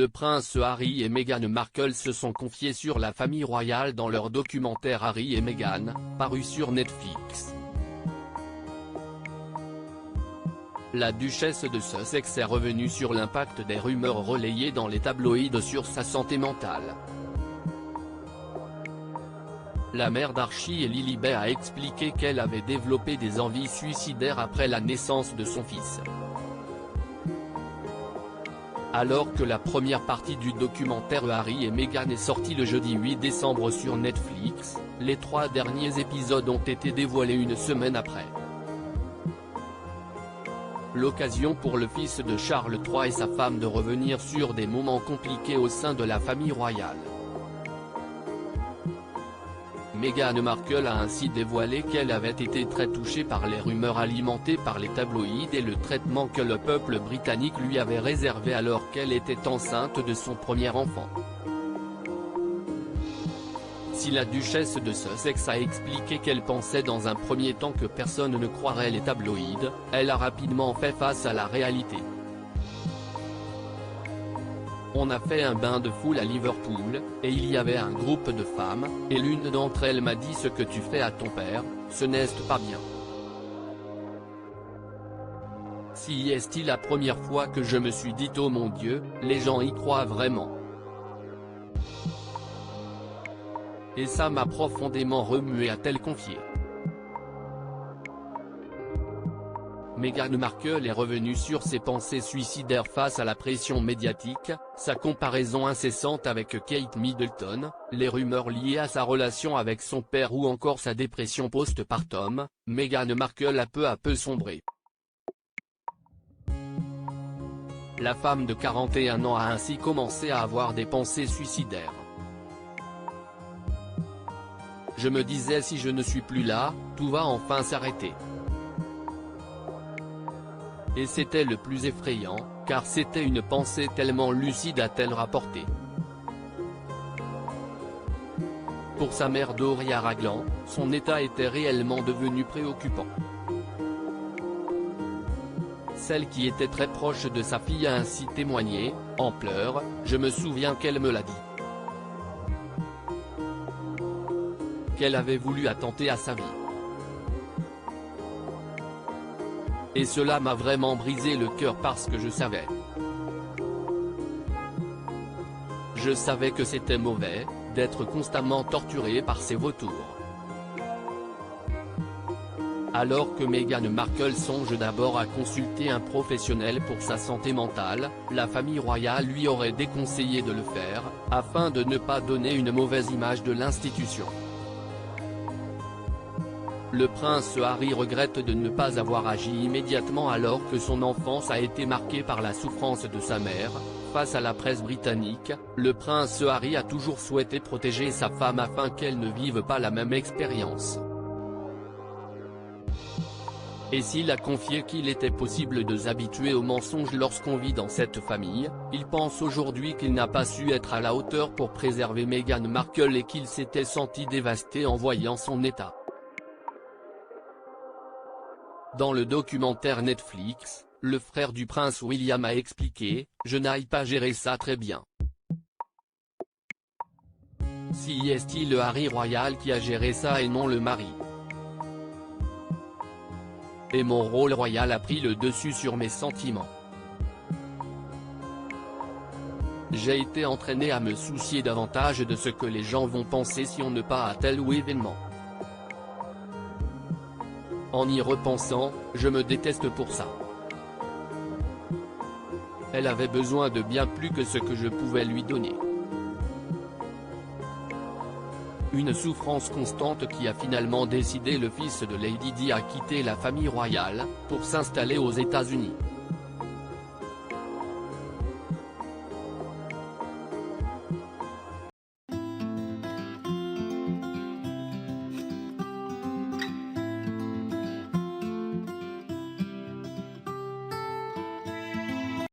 Le prince Harry et Meghan Markle se sont confiés sur la famille royale dans leur documentaire Harry et Meghan, paru sur Netflix. La duchesse de Sussex est revenue sur l'impact des rumeurs relayées dans les tabloïds sur sa santé mentale. La mère d'Archie et Lilibet a expliqué qu'elle avait développé des envies suicidaires après la naissance de son fils. Alors que la première partie du documentaire Harry et Meghan est sortie le jeudi 8 décembre sur Netflix, les 3 derniers épisodes ont été dévoilés une semaine après. L'occasion pour le fils de Charles III et sa femme de revenir sur des moments compliqués au sein de la famille royale. Meghan Markle a ainsi dévoilé qu'elle avait été très touchée par les rumeurs alimentées par les tabloïds et le traitement que le peuple britannique lui avait réservé alors qu'elle était enceinte de son premier enfant. Si la duchesse de Sussex a expliqué qu'elle pensait dans un premier temps que personne ne croirait les tabloïds, elle a rapidement fait face à la réalité. On a fait un bain de foule à Liverpool, et il y avait un groupe de femmes, et l'une d'entre elles m'a dit: ce que tu fais à ton père, ce n'est pas bien. Si est-il la première fois que je me suis dit: oh mon Dieu, les gens y croient vraiment. Et ça m'a profondément remué, a-t-elle confié. Meghan Markle est revenue sur ses pensées suicidaires face à la pression médiatique, sa comparaison incessante avec Kate Middleton, les rumeurs liées à sa relation avec son père ou encore sa dépression post-partum. Meghan Markle a peu à peu sombré. La femme de 41 ans a ainsi commencé à avoir des pensées suicidaires. Je me disais: si je ne suis plus là, tout va enfin s'arrêter. Et c'était le plus effrayant, car c'était une pensée tellement lucide, a-t-elle rapporté. Pour sa mère Doria Ragland, son état était réellement devenu préoccupant. Celle qui était très proche de sa fille a ainsi témoigné, en pleurs: je me souviens qu'elle me l'a dit. Qu'elle avait voulu attenter à sa vie. Et cela m'a vraiment brisé le cœur parce que je savais. Je savais que c'était mauvais, d'être constamment torturé par ces vautours. Alors que Meghan Markle songe d'abord à consulter un professionnel pour sa santé mentale, la famille royale lui aurait déconseillé de le faire, afin de ne pas donner une mauvaise image de l'institution. Le prince Harry regrette de ne pas avoir agi immédiatement alors que son enfance a été marquée par la souffrance de sa mère. Face à la presse britannique, le prince Harry a toujours souhaité protéger sa femme afin qu'elle ne vive pas la même expérience. Et s'il a confié qu'il était possible de s'habituer aux mensonges lorsqu'on vit dans cette famille, il pense aujourd'hui qu'il n'a pas su être à la hauteur pour préserver Meghan Markle et qu'il s'était senti dévasté en voyant son état. Dans le documentaire Netflix, le frère du prince William a expliqué: je n'arrive pas gérer ça très bien. Si est-il le Harry royal qui a géré ça et non le mari. Et mon rôle royal a pris le dessus sur mes sentiments. J'ai été entraîné à me soucier davantage de ce que les gens vont penser si on ne va à tel ou événement. En y repensant, je me déteste pour ça. Elle avait besoin de bien plus que ce que je pouvais lui donner. Une souffrance constante qui a finalement décidé le fils de Lady Di à quitter la famille royale, pour s'installer aux États-Unis.